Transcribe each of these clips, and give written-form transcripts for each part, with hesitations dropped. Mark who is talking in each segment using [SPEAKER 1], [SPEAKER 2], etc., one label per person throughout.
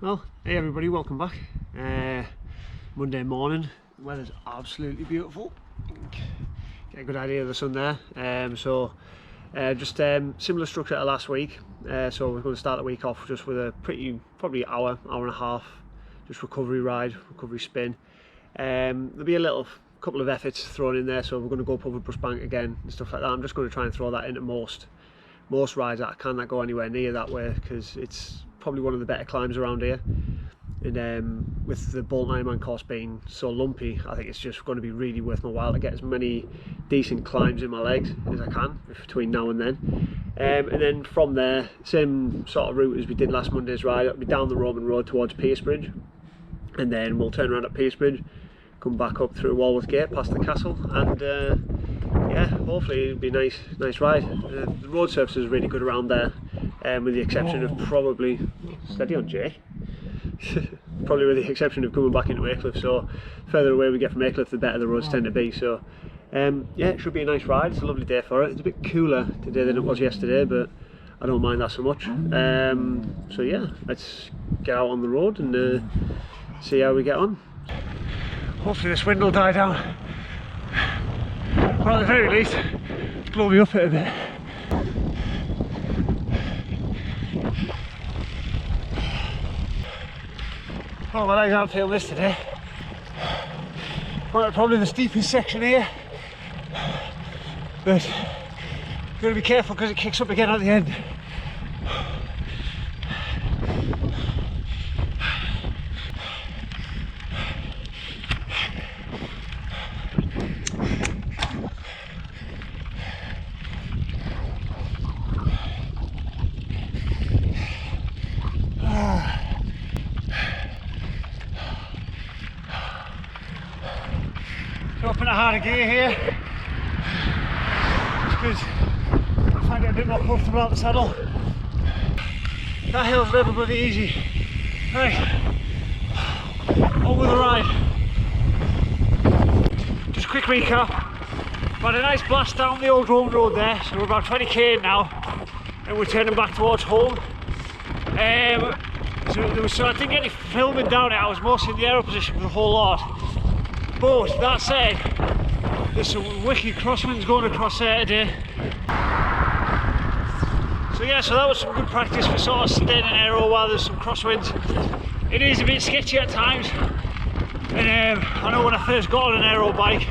[SPEAKER 1] Well, hey everybody, welcome back. Monday morning, the weather's absolutely beautiful. Get a good idea of the sun there. Just similar structure to last week. So we're going to start the week off just with a probably hour and a half, just recovery ride, recovery spin. There'll be a couple of efforts thrown in there, so we're going to go up over Brush Bank again and stuff like that. I'm just going to try and throw that into most rides that I can that go anywhere near that way, because it's probably one of the better climbs around here. And with the Bolton Ironman course being so lumpy, I think it's just going to be really worth my while to get as many decent climbs in my legs as I can between now and then. And then from there, same sort of route as we did last Monday's ride. It'll be down the Roman Road towards Piercebridge, and then we'll turn around at Piercebridge, come back up through Walworth Gate past the castle, and yeah, hopefully it'll be a nice ride. The road surface is really good around there, with the exception of probably, steady on Jake, probably with the exception of coming back into Aycliffe. So further away we get from Aycliffe, the better the roads tend to be. So yeah, it should be a nice ride. It's a lovely day for it. It's a bit cooler today than it was yesterday, but I don't mind that so much. So yeah, let's get out on the road and see how we get on. Hopefully this wind will die down, or at the very least blow me up it a bit. Oh, my legs aren't feeling this today. Right, probably the steepest section here, but you've got to be careful because it kicks up again at the end. Up in a harder gear here, because I find it a bit more comfortable out the saddle. That hill's never bloody easy. Right, on with the ride. Just a quick recap. We had a nice blast down the old Roman Road there, so we're about 20k now, and we're turning back towards home. So I didn't get any filming down it. I was mostly in the aero position for the whole lot. But that said, there's some wicked crosswinds going across there today. So yeah, so that was some good practice for sort of staying in aero while there's some crosswinds. It is a bit sketchy at times, and I know when I first got on an aero bike,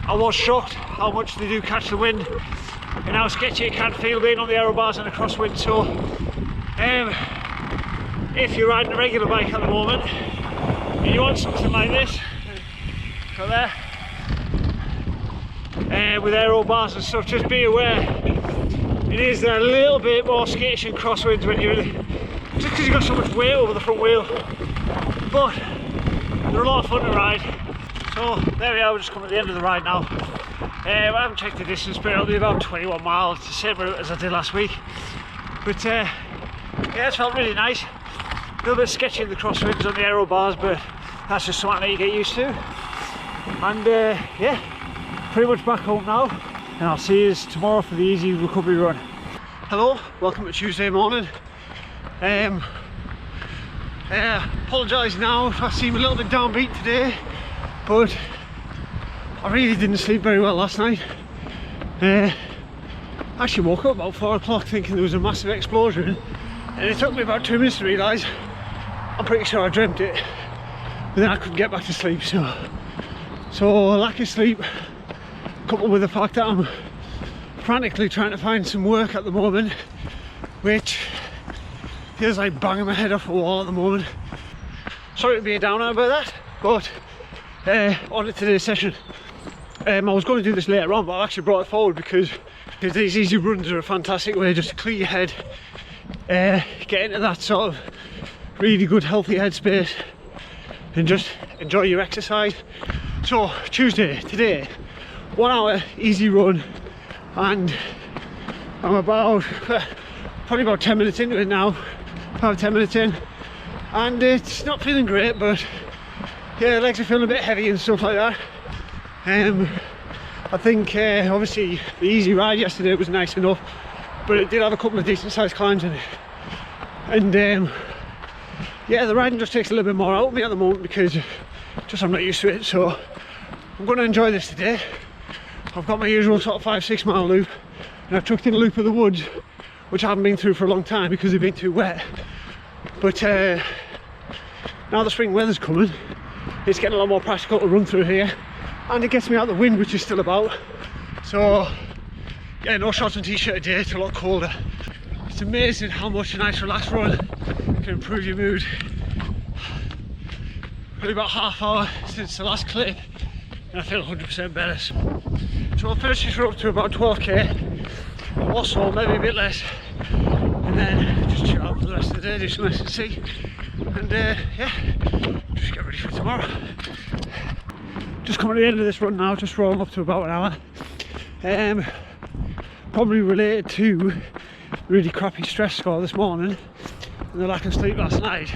[SPEAKER 1] I was shocked how much they do catch the wind and how sketchy it can feel being on the aero bars and the crosswind. So if you're riding a regular bike at the moment and you want something like this, go there, with aero bars and stuff, just be aware it is a little bit more skittish in crosswinds when you're just because you've got so much weight over the front wheel, but they're a lot of fun to ride. So there we are, we're just coming to the end of the ride now. I haven't checked the distance, but it'll be about 21 miles, the same route as I did last week. But yeah, it's felt really nice. A little bit sketchy in the crosswinds on the aero bars, but that's just something that you get used to. And yeah, pretty much back home now, and I'll see you tomorrow for the easy recovery run. Hello, welcome to Tuesday morning. Apologise now if I seem a little bit downbeat today, but I really didn't sleep very well last night. I actually woke up about 4 o'clock thinking there was a massive explosion, and it took me about 2 minutes to realise I'm pretty sure I dreamt it, but then I couldn't get back to sleep. So lack of sleep, coupled with the fact that I'm frantically trying to find some work at the moment, which feels like banging my head off a wall at the moment. Sorry to be a downer about that, but on to today's session. I was going to do this later on, but I actually brought it forward because these easy runs are a fantastic way just to clear your head, get into that sort of really good healthy headspace and just enjoy your exercise. So Tuesday, today, 1 hour easy run, and I'm about probably about 10 minutes into it now, about 10 minutes in, and it's not feeling great, but yeah, legs are feeling a bit heavy and stuff like that. I think obviously the easy ride yesterday was nice enough, but it did have a couple of decent sized climbs in it, and yeah, the riding just takes a little bit more out of me at the moment because just I'm not used to it. So I'm going to enjoy this today. I've got my usual sort of 5-6 mile loop, and I've chucked in a loop of the woods, which I haven't been through for a long time because they've been too wet. But now the spring weather's coming, it's getting a lot more practical to run through here, and it gets me out the wind, which is still about. So yeah, no shorts and t-shirt today, it's a lot colder. It's amazing how much a nice relaxed run can improve your mood. Probably about half hour since the last clip, and I feel 100% better. So I'll finish this run up to about 12k, or so, maybe a bit less, and then just chill out for the rest of the day, do some S&C, and yeah, just get ready for tomorrow. Just coming to the end of this run now, just rolling up to about an hour. Probably related to really crappy stress score this morning and the lack of sleep last night.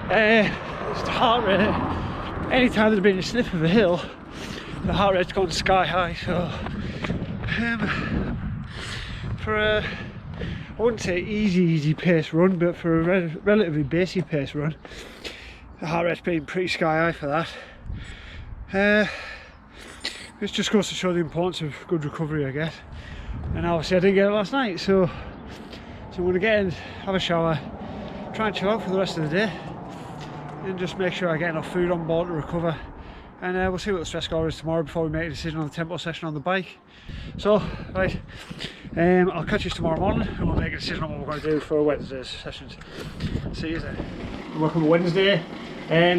[SPEAKER 1] It's the heart rate. Anytime there's been a sniff of a hill, the heart rate's gone sky high. So for a, I wouldn't say easy pace run, but for a relatively basic pace run, the heart rate's been pretty sky high for that. It just goes to show the importance of good recovery, I guess. And obviously I didn't get it last night, so I'm going to get in, have a shower, try and chill out for the rest of the day, and just make sure I get enough food on board to recover. And we'll see what the stress score is tomorrow before we make a decision on the tempo session on the bike. So, right, I'll catch you tomorrow morning, and we'll make a decision on what we're going to do for Wednesday's sessions. See you then. Welcome to Wednesday.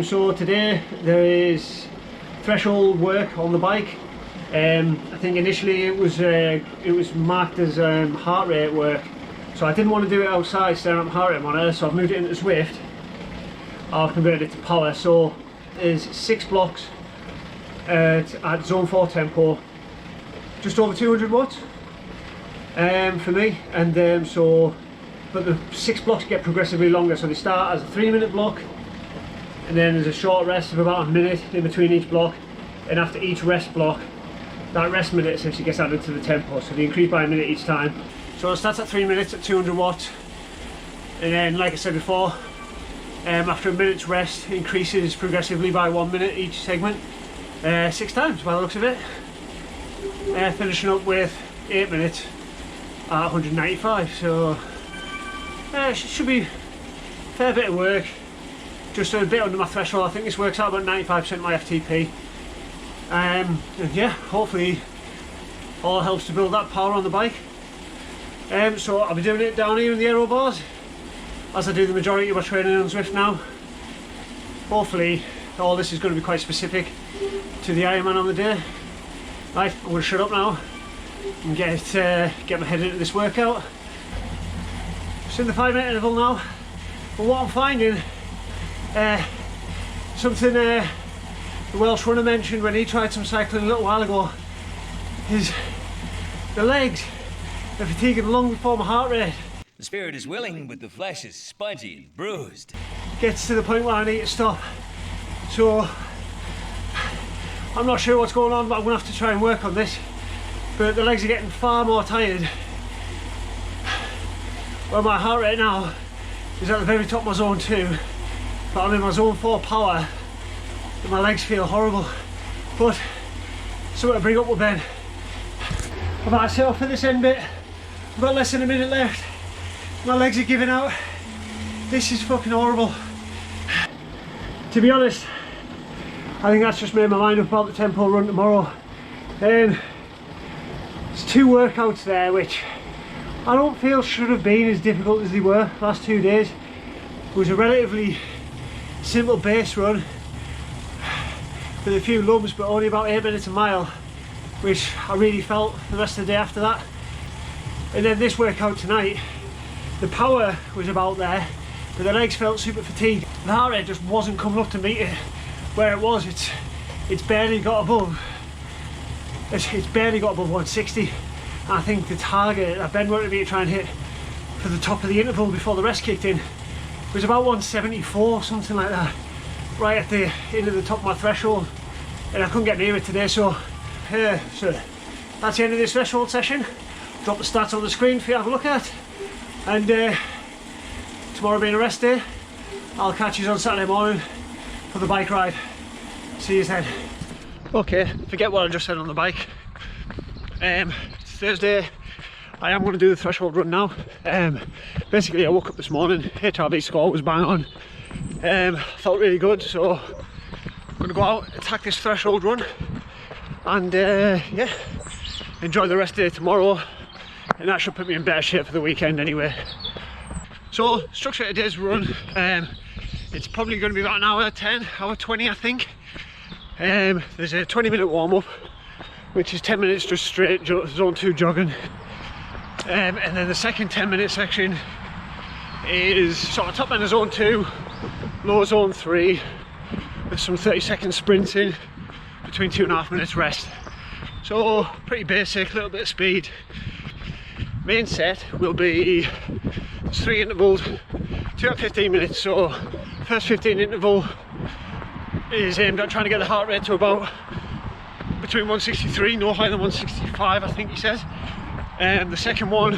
[SPEAKER 1] So today there is threshold work on the bike. I think initially it was marked as heart rate work, so I didn't want to do it outside staring at my heart rate monitor, so I've moved it into Swift. I've converted it to power, so there's 6 blocks at zone 4 tempo, just over 200 watts for me, and but the 6 blocks get progressively longer, so they start as a 3-minute block, and then there's a short rest of about a minute in between each block, and after each rest block, that rest minute essentially gets added to the tempo, so they increase by a minute each time. So it starts at 3 minutes at 200 watts, and then, like I said before, after a minute's rest, increases progressively by 1 minute each segment, 6 times by the looks of it, finishing up with 8 minutes at 195. So it should be a fair bit of work, just a bit under my threshold. I think this works out about 95% of my FTP. And yeah, hopefully all helps to build that power on the bike. So I'll be doing it down here in the aero bars, as I do the majority of my training on Zwift now. Hopefully all this is going to be quite specific to the Ironman on the day. Right, I'm going to shut up now and get my head into this workout. It's in the 5-minute interval now, but what I'm finding, something the Welsh runner mentioned when he tried some cycling a little while ago, is the legs are fatiguing long before my heart rate.
[SPEAKER 2] The spirit is willing, but the flesh is spongy and bruised.
[SPEAKER 1] Gets to the point where I need to stop. So I'm not sure what's going on, but I'm going to have to try and work on this. But the legs are getting far more tired. Well, my heart rate now is at the very top of my zone 2, but I'm in my zone 4 power, and my legs feel horrible. But something to bring up with Ben. I might set off for this end bit. I've got less than a minute left. My legs are giving out. This is fucking horrible. To be honest, I think that's just made my mind up about the tempo run tomorrow. There's 2 workouts there which I don't feel should have been as difficult as they were last 2 days. It was a relatively simple base run with a few lumps, but only about 8 minutes a mile, which I really felt the rest of the day after that. And then this workout tonight, the power was about there, but the legs felt super fatigued. The heart rate just wasn't coming up to meet it where it was. It's barely got above. It's barely got above 160. And I think the target that Ben wanted me to try and hit for the top of the interval before the rest kicked in. It was about 174, something like that, right at the end of the top of my threshold, and I couldn't get near it today. So that's the end of this threshold session. Drop the stats on the screen for you to have a look at, and tomorrow being a rest day, I'll catch you on Saturday morning for the bike ride. See you then. Okay, forget what I just said on the bike. It's Thursday. I am going to do the threshold run now. Basically, I woke up this morning, HRV score was bang on. Felt really good, so I'm going to go out, attack this threshold run, and yeah, enjoy the rest of the day tomorrow, and that should put me in better shape for the weekend anyway. So, structure of today's run, it's probably going to be about an hour 10, hour 20 I think. There's a 20-minute warm-up, which is 10 minutes just straight zone 2 jogging. And then the second 10-minute section is sort of top end of zone 2, low zone 3, with some 30-second sprints in between 2.5 minutes rest. So pretty basic, a little bit of speed. Main set will be 3 intervals, 2 at 15 minutes. So first 15 interval is aimed at trying to get the heart rate to about between 163, no higher than 165 I think he says. And the second one,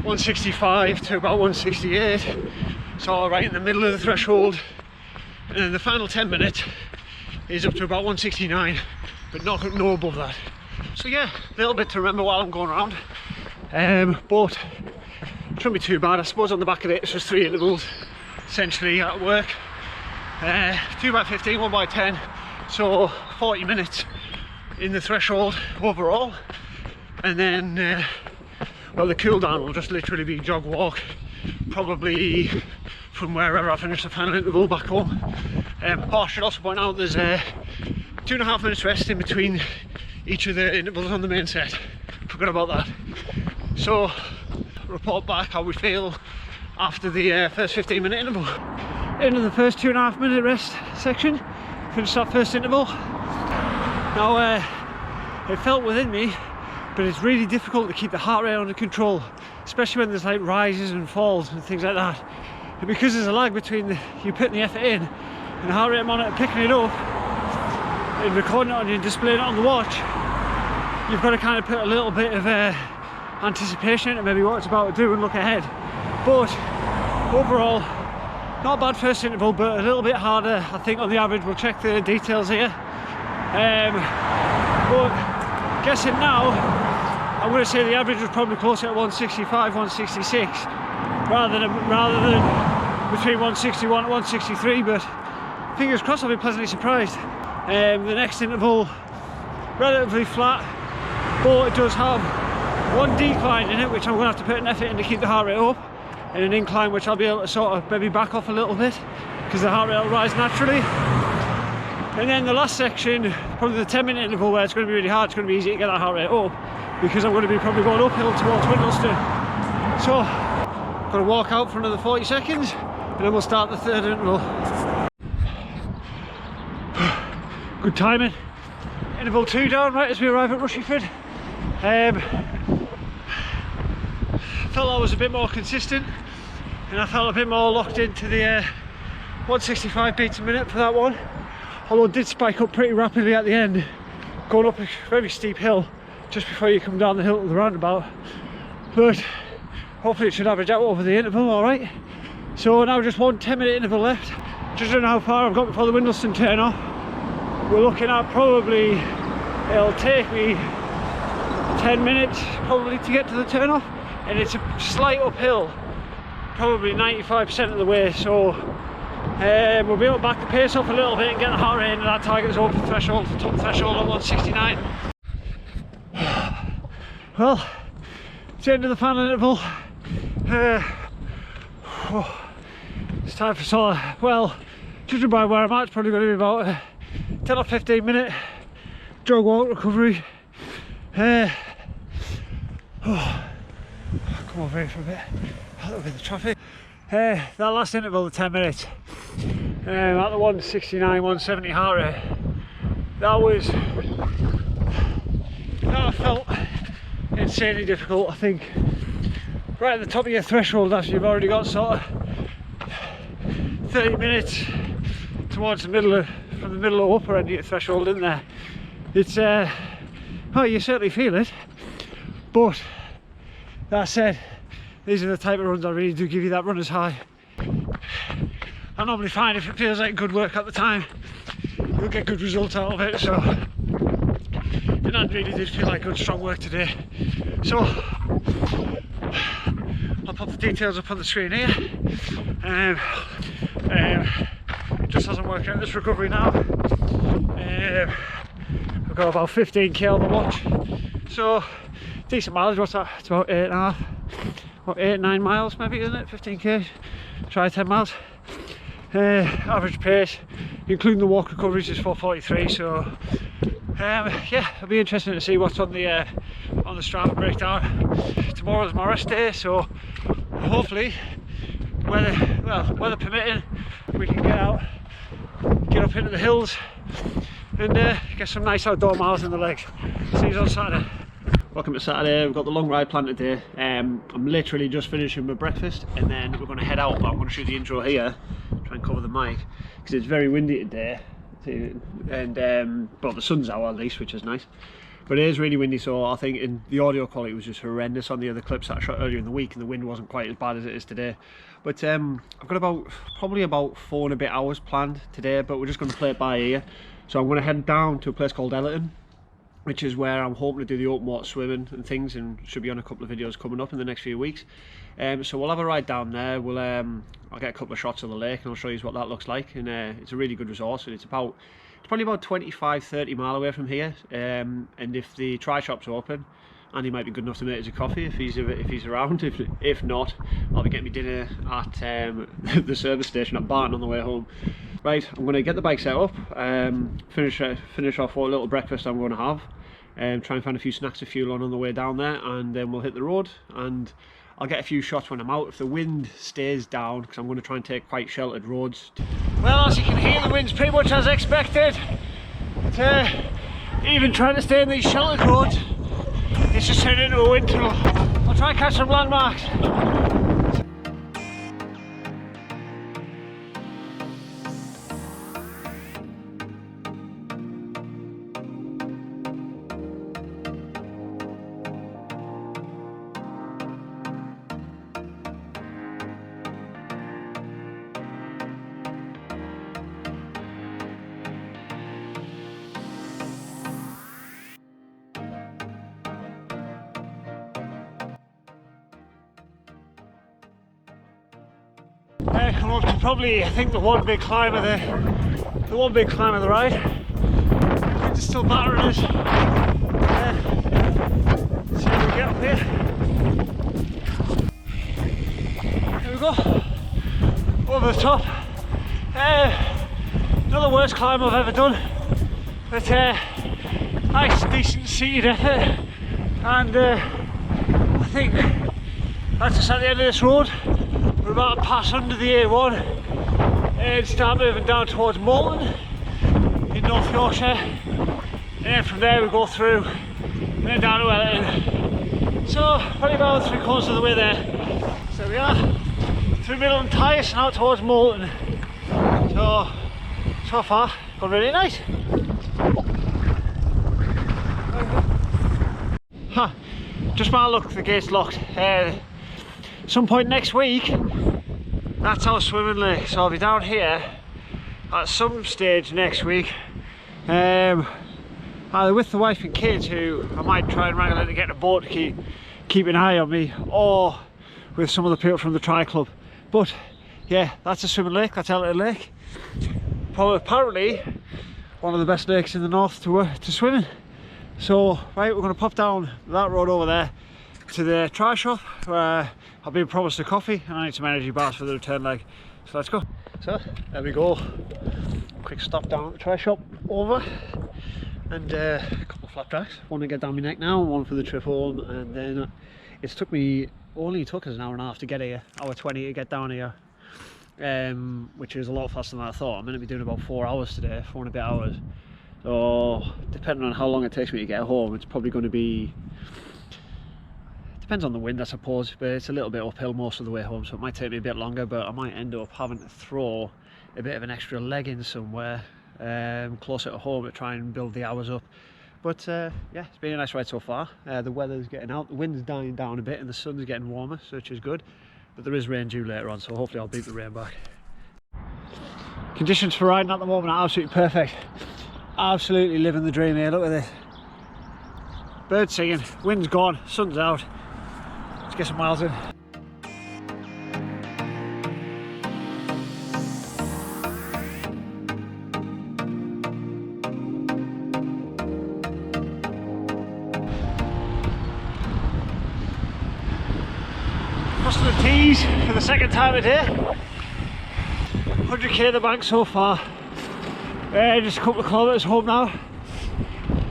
[SPEAKER 1] 165 to about 168, so right in the middle of the threshold. And then the final 10 minutes is up to about 169, but no above that. So yeah, a little bit to remember while I'm going around, but it shouldn't be too bad. I suppose on the back of it, it's just 3 intervals essentially at work. 2 by 15, 1 by 10, so 40 minutes in the threshold overall. And then, well, the cool down will just literally be jog walk, probably from wherever I finish the final interval back home. I should also point out there's 2.5 minutes rest in between each of the intervals on the main set. Forgot about that. So, report back how we feel after the first 15-minute interval. Into the first 2.5 minute rest section, finished that first interval. Now, it felt within me, but it's really difficult to keep the heart rate under control, especially when there's like rises and falls and things like that. And because there's a lag between you putting the effort in and the heart rate monitor picking it up and recording it on you and displaying it on the watch, you've got to kind of put a little bit of anticipation into maybe what it's about to do and look ahead. But overall, not a bad first interval, but a little bit harder I think on the average. We'll check the details here. But guessing now, I'm going to say the average was probably closer to 165, 166, rather than between 161 and 163. But fingers crossed, I'll be pleasantly surprised. The next interval, relatively flat, but it does have one decline in it, which I'm going to have to put an effort in to keep the heart rate up, and an incline which I'll be able to sort of maybe back off a little bit because the heart rate will rise naturally. And then the last section, probably the 10-minute interval, where it's going to be really hard. It's going to be easy to get that heart rate up because I'm going to be probably going uphill towards Windleston. So I'm going to walk out for another 40 seconds and then we'll start the third interval. Good timing. Interval 2 down right as we arrive at Rushingford. Felt I was a bit more consistent and I felt a bit more locked into the 165 beats a minute for that one. Although it did spike up pretty rapidly at the end, going up a very steep hill just before you come down the hill to the roundabout. But hopefully it should average out over the interval, alright. So now just one 10-minute interval left. Just don't know how far I've got before the Windleston turn off. We're looking at probably, it'll take me 10 minutes probably to get to the turn off. And it's a slight uphill, probably 95% of the way. So we'll be able to back the pace up a little bit and get the heart rate into that target zone for threshold, top threshold at 169. Well, it's the end of the final interval. It's time for sort of, well, judging by where I'm at, it's probably going to be about a 10 or 15 minute jog walk recovery. Come over here for a bit, a little bit of traffic. That last interval, the 10 minutes, at the 169, 170 heart rate, that felt insanely difficult. I think right at the top of your threshold after you've already got sort of 30 minutes towards the middle of, from the middle or upper end of your threshold in there. It's well, you certainly feel it, but that said, these are the type of runs that really do give you that runner's high. I normally find if it feels like good work at the time, you'll get good results out of it, so and that really did feel like good strong work today. So I'll pop the details up on the screen here. Just as I'm working out this recovery now, I've got about 15k on the watch, so decent mileage. What's that? It's about 8.5, about 8-9 miles maybe, isn't it? 15k, try 10 miles. Average pace including the walk recoveries is 4:43, so yeah, it'll be interesting to see what's on the Strava breakdown. Tomorrow's my rest day, so hopefully weather permitting, we can get out, get up into the hills and get some nice outdoor miles in the legs. See you on Saturday. Welcome to Saturday. We've got the long ride planned today. I'm literally just finishing my breakfast and then we're going to head out, but I'm going to shoot the intro here, try and cover the mic because it's very windy today, and well, the sun's out at least, which is nice, but it is really windy, so I think the audio quality was just horrendous on the other clips that I shot earlier in the week, and the wind wasn't quite as bad as it is today. But I've got probably about 4 and a bit hours planned today, but we're just going to play it by ear. So I'm going to head down to a place called Ellerton, which is where I'm hoping to do the open water swimming and things, and should be on a couple of videos coming up in the next few weeks. So we'll have a ride down there. We'll I'll get a couple of shots of the lake and I'll show you what that looks like. And it's a really good resort, and it's probably about 25-30 mile away from here. And if the try shop's open, Andy might be good enough to make us a coffee if he's around. If not, I'll be getting me dinner at the service station at Barton on the way home. Right, I'm going to get the bike set up, finish off what little breakfast I'm going to have, try and find a few snacks to fuel on the way down there, and then we'll hit the road, and I'll get a few shots when I'm out if the wind stays down, because I'm going to try and take quite sheltered roads. Well, as you can hear, the wind's pretty much as expected. But, even trying to stay in these sheltered roads, it's just turned into a wind tunnel. I'll try and catch some landmarks. Come up to probably, I think, the one big climb of the ride. It's still battering us. See if we get up here. Here we go. Over the top. Not the worst climb I've ever done, but nice, decent seated effort. And I think that's just at the end of this road. We're about to pass under the A1 and start moving down towards Moulton in North Yorkshire, and then from there we go through and then down to Ellerton. So probably about 3/4 of the way there. So there we are, through Middle Tyres and out towards Moulton. So far gone really nice. Just by look, the gate's locked. Some point next week, that's our swimming lake, so I'll be down here at some stage next week, either with the wife and kids, who I might try and wrangle in to get a boat to keep an eye on me, or with some of the people from the Tri Club. But yeah, that's a swimming lake, that's Ellerton Lake. Probably, apparently one of the best lakes in the north to swim in. So right, we're going to pop down that road over there to the Tri Shop, where I've been promised a coffee and I need some energy bars for the return leg. So let's go. So there we go. Quick stop down at the Tri Shop over, and a couple of flapjacks. One to get down my neck now, and one for the trip home. And then only took us an hour and a half to get here, hour 20 to get down here, which is a lot faster than I thought. I'm going to be doing about 4 hours today, 4 and a bit hours. So depending on how long it takes me to get home, it's probably going to be, Depends on the wind, I suppose, but it's a little bit uphill most of the way home, so it might take me a bit longer, but I might end up having to throw a bit of an extra leg in somewhere closer to home to try and build the hours up. But yeah, it's been a nice ride so far. The weather's getting out, the wind's dying down a bit and the sun's getting warmer, which is good. But there is rain due later on, so hopefully I'll beat the rain back. Conditions for riding at the moment are absolutely perfect. Absolutely living the dream here, look at this. Birds singing, wind's gone, sun's out. Let's get some miles in. Crossing the T's for the second time a day. 100k the bank so far. Just a couple of kilometres home now.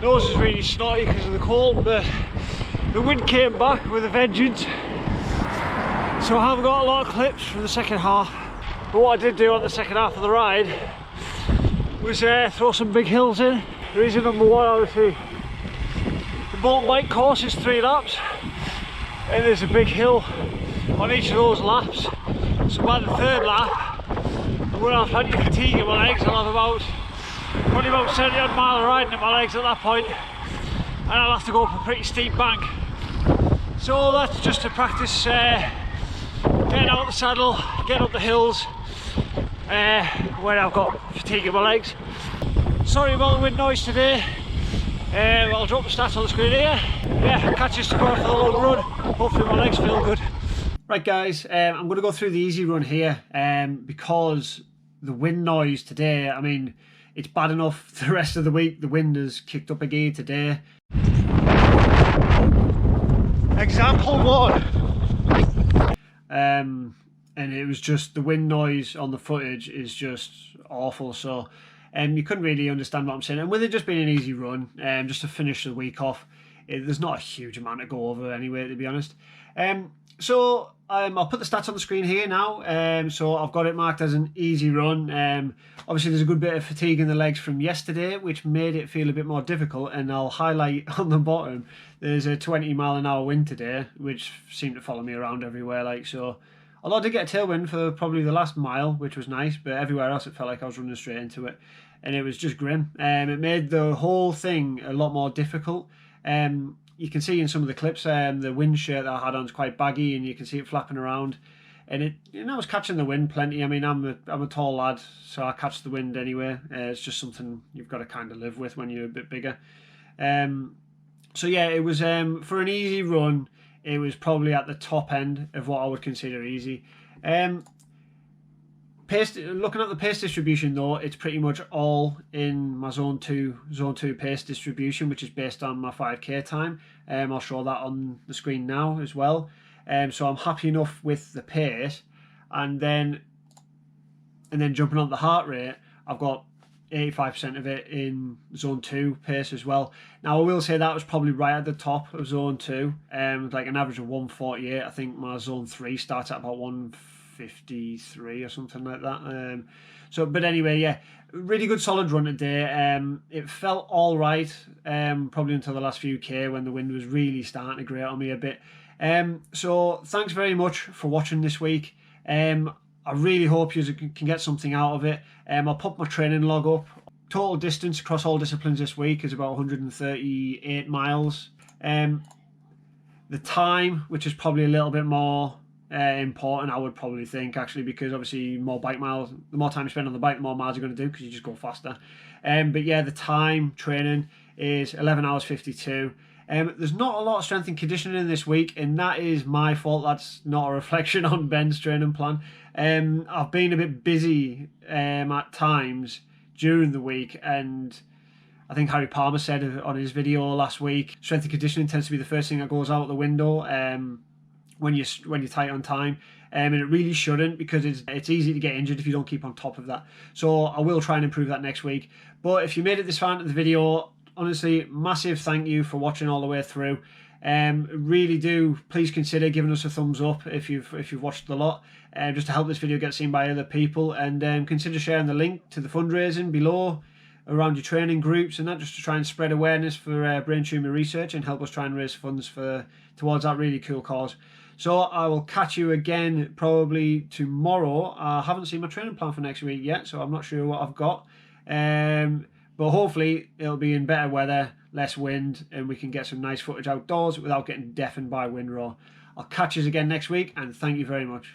[SPEAKER 1] Nose is really snotty because of the cold, but the wind came back with a vengeance. So I haven't got a lot of clips from the second half. But what I did do on the second half of the ride was throw some big hills in. The reason number one, obviously, the mountain bike course is 3 laps, and there's a big hill on each of those laps. So by the 3rd lap, I'm going to have plenty of fatigue in my legs. I'll have probably about 70 odd mile of riding in my legs at that point, and I'll have to go up a pretty steep bank. So that's just to practice getting out of the saddle, getting up the hills when I've got fatigue in my legs. Sorry about the wind noise today. I'll drop the stats on the screen here. Yeah, catch us tomorrow for the long run. Hopefully my legs feel good. Right guys, I'm going to go through the easy run here because the wind noise today, I mean, it's bad enough the rest of the week. The wind has kicked up again today. Example 1. And it was just the wind noise on the footage is just awful. So you couldn't really understand what I'm saying. And with it just being an easy run, just to finish the week off, there's not a huge amount to go over anyway, to be honest. So I'll put the stats on the screen here now. So I've got it marked as an easy run. Obviously there's a good bit of fatigue in the legs from yesterday, which made it feel a bit more difficult, and I'll highlight on the bottom there's a 20-mile-an-hour wind today, which seemed to follow me around everywhere. Like, so although I did get a tailwind for probably the last mile, which was nice, but everywhere else it felt like I was running straight into it, and it was just grim. It made the whole thing a lot more difficult. You can see in some of the clips, the wind shirt that I had on is quite baggy, and you can see it flapping around. And it, I was catching the wind plenty. I mean, I'm a tall lad, so I catch the wind anyway. It's just something you've got to kind of live with when you're a bit bigger. So yeah, it was for an easy run. It was probably at the top end of what I would consider easy. Looking at the pace distribution though, it's pretty much all in my zone 2 pace distribution, which is based on my 5k time. I'll show that on the screen now as well. So I'm happy enough with the pace, and then jumping on the heart rate, I've got 85% of it in zone 2 pace as well. Now I will say that was probably right at the top of zone 2, like an average of 148. I think my zone 3 starts at about 153 or something like that. But anyway, yeah, really good solid run today. It felt all right, probably until the last few k when the wind was really starting to grate on me a bit. So thanks very much for watching this week. I really hope you can get something out of it. I'll put my training log up. Total distance across all disciplines this week is about 138 miles. The time, which is probably a little bit more important, I would probably think, actually, because obviously more bike miles, the more time you spend on the bike, the more miles you're going to do because you just go faster. But yeah, the time training is 11 hours 52. There's not a lot of strength and conditioning this week, and that is my fault. That's not a reflection on Ben's training plan. I've been a bit busy at times during the week, and I think Harry Palmer said on his video last week, strength and conditioning tends to be the first thing that goes out the window when you're tight on time, and it really shouldn't, because it's easy to get injured if you don't keep on top of that. So I will try and improve that next week. But if you made it this far into the video, honestly, massive thank you for watching all the way through. Really do please consider giving us a thumbs up if you've watched a lot, just to help this video get seen by other people, and consider sharing the link to the fundraising below around your training groups and that, just to try and spread awareness for brain tumour research and help us try and raise funds towards that really cool cause. So I will catch you again probably tomorrow. I haven't seen my training plan for next week yet, so I'm not sure what I've got. But hopefully it'll be in better weather, less wind, and we can get some nice footage outdoors without getting deafened by wind roar. I'll catch you again next week, and thank you very much.